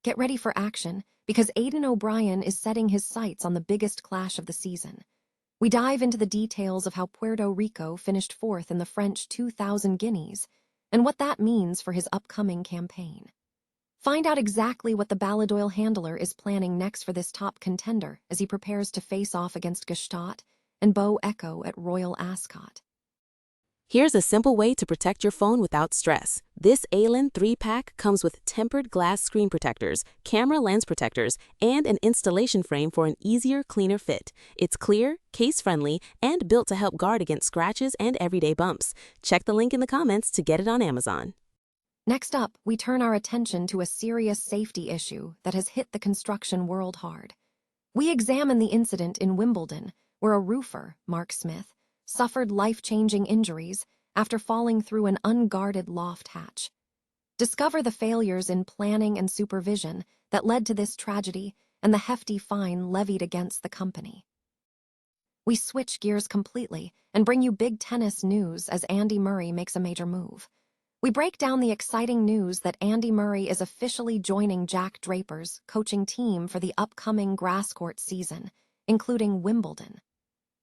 Get ready for action, because Aidan O'Brien is setting his sights on the biggest clash of the season. We dive into the details of how Puerto Rico finished fourth in the French 2000 Guineas and what that means for his upcoming campaign. Find out exactly what the Balladoyle handler is planning next for this top contender as he prepares to face off against Gstaad and Bo Echo at Royal Ascot. Here's a simple way to protect your phone without stress. This Aidan 3-pack comes with tempered glass screen protectors, camera lens protectors, and an installation frame for an easier, cleaner fit. It's clear, case-friendly, and built to help guard against scratches and everyday bumps. Check the link in the comments to get it on Amazon. Next up, we turn our attention to a serious safety issue that has hit the construction world hard. We examine the incident in Wimbledon, where a roofer, Mark Smith, suffered life-changing injuries after falling through an unguarded loft hatch. Discover the failures in planning and supervision that led to this tragedy and the hefty fine levied against the company. We switch gears completely and bring you big tennis news as Andy Murray makes a major move. We break down the exciting news that Andy Murray is officially joining Jack Draper's coaching team for the upcoming grass court season, including Wimbledon.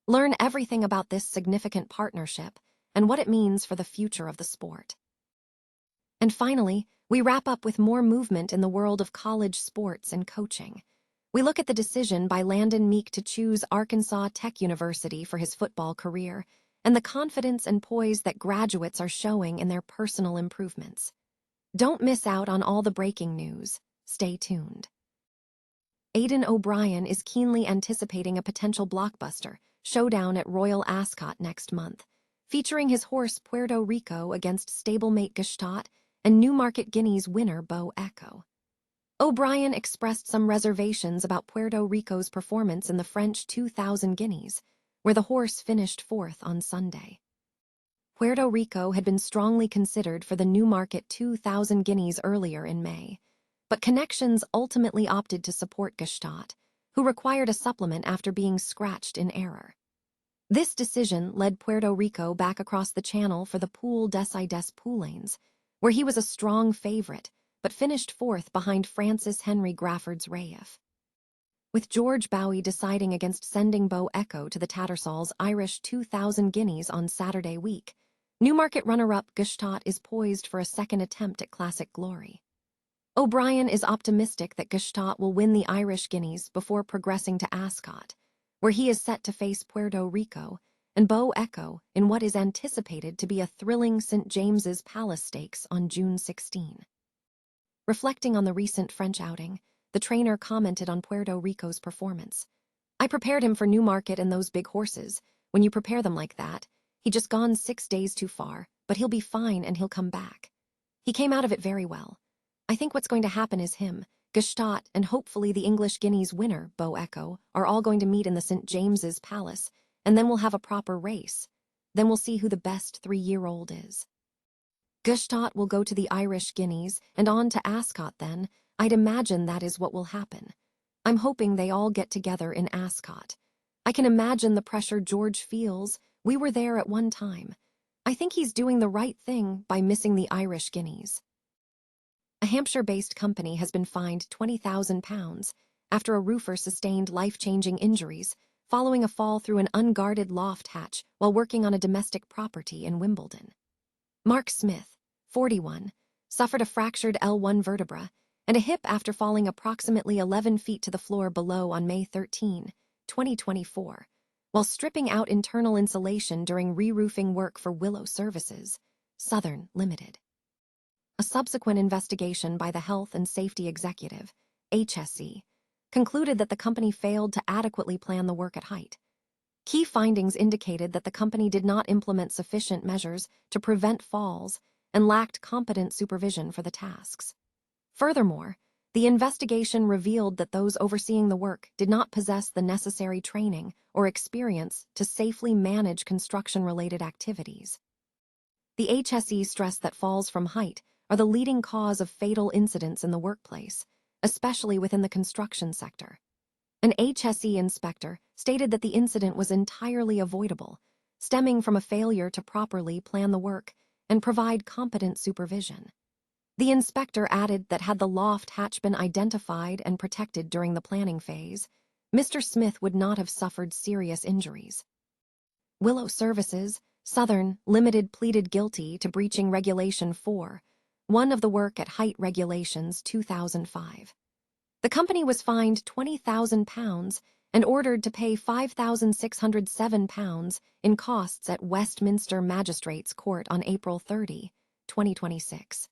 Learn everything about this significant partnership and what it means for the future of the sport. And finally, we wrap up with more movement in the world of college sports and coaching. We look at the decision by Landon Meek to choose Arkansas Tech University for his football career and the confidence and poise that graduates are showing in their personal improvements. Don't miss out on all the breaking news. Stay tuned. Aidan O'Brien is keenly anticipating a potential blockbuster, Showdown at Royal Ascot next month, featuring his horse Puerto Rico against stablemate Gstaad and Newmarket Guineas winner Bo Echo. O'Brien expressed some reservations about Puerto Rico's performance in the French 2000 Guineas, where the horse finished fourth on Sunday. Puerto Rico had been strongly considered for the Newmarket 2000 Guineas earlier in May, but connections ultimately opted to support Gstaad, who required a supplement after being scratched in error. This decision led Puerto Rico back across the channel for the Poule des Poulains, where he was a strong favorite, but finished fourth behind Francis Henry Grafford's Raif. With George Bowie deciding against sending Bo Echo to the Tattersall's Irish 2000 Guineas on Saturday week, Newmarket runner-up Gstaad is poised for a second attempt at classic glory. O'Brien is optimistic that Gstaad will win the Irish Guineas before progressing to Ascot, where he is set to face Puerto Rico and Bo Echo in what is anticipated to be a thrilling St. James's Palace Stakes on June 16. Reflecting on the recent French outing, the trainer commented on Puerto Rico's performance. "I prepared him for Newmarket and those big horses. When you prepare them like that, he just gone 6 days too far, but he'll be fine and he'll come back. He came out of it very well. I think what's going to happen is him, Gstaad, and hopefully the English Guineas winner, Bo Echo, are all going to meet in the St. James's Palace, and then we'll have a proper race. Then we'll see who the best 3-year-old is. Gstaad will go to the Irish Guineas and on to Ascot then. I'd imagine that is what will happen. I'm hoping they all get together in Ascot. I can imagine the pressure George feels. We were there at one time. I think he's doing the right thing by missing the Irish Guineas." A Hampshire-based company has been fined £20,000 after a roofer sustained life-changing injuries following a fall through an unguarded loft hatch while working on a domestic property in Wimbledon. Mark Smith, 41, suffered a fractured L1 vertebra and a hip after falling approximately 11 feet to the floor below on May 13, 2024, while stripping out internal insulation during re-roofing work for Willow Services, Southern Limited. A subsequent investigation by the Health and Safety Executive, HSE, concluded that the company failed to adequately plan the work at height. Key findings indicated that the company did not implement sufficient measures to prevent falls and lacked competent supervision for the tasks. Furthermore, the investigation revealed that those overseeing the work did not possess the necessary training or experience to safely manage construction-related activities. The HSE stressed that falls from height are the leading cause of fatal incidents in the workplace, especially within the construction sector. An HSE inspector stated that the incident was entirely avoidable, stemming from a failure to properly plan the work and provide competent supervision. The inspector added that had the Loft hatch been identified and protected during the planning phase, Mr. Smith would not have suffered serious injuries. Willow Services, Southern Limited pleaded guilty to breaching Regulation 4, one of the Work at Height Regulations 2005. The company was fined £20,000 and ordered to pay £5,607 in costs at Westminster Magistrates Court on April 30, 2026.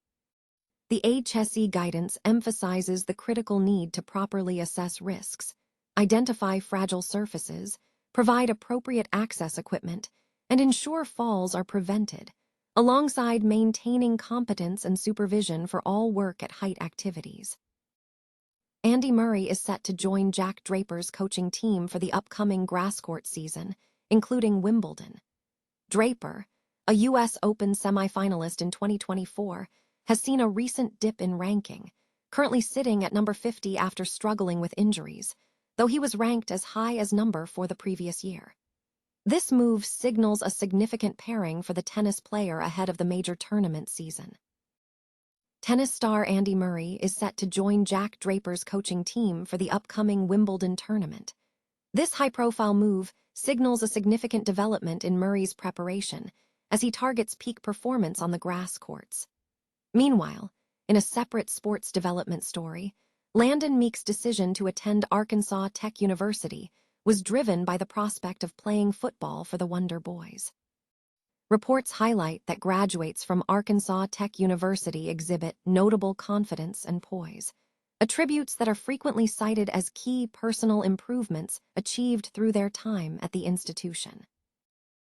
The HSE guidance emphasizes the critical need to properly assess risks, identify fragile surfaces, provide appropriate access equipment, and ensure falls are prevented, alongside maintaining competence and supervision for all work at height activities. Andy Murray is set to join Jack Draper's coaching team for the upcoming grass court season, including Wimbledon. Draper, a U.S. Open semifinalist in 2024, has seen a recent dip in ranking, currently sitting at number 50 after struggling with injuries, though he was ranked as high as number 4 the previous year. This move signals a significant pairing for the tennis player ahead of the major tournament season. Tennis star Andy Murray is set to join Jack Draper's coaching team for the upcoming Wimbledon tournament. This high-profile move signals a significant development in Murray's preparation as he targets peak performance on the grass courts. Meanwhile, in a separate sports development story, Landon Meek's decision to attend Arkansas Tech University was driven by the prospect of playing football for the Wonder Boys. Reports highlight that graduates from Arkansas Tech University exhibit notable confidence and poise, attributes that are frequently cited as key personal improvements achieved through their time at the institution.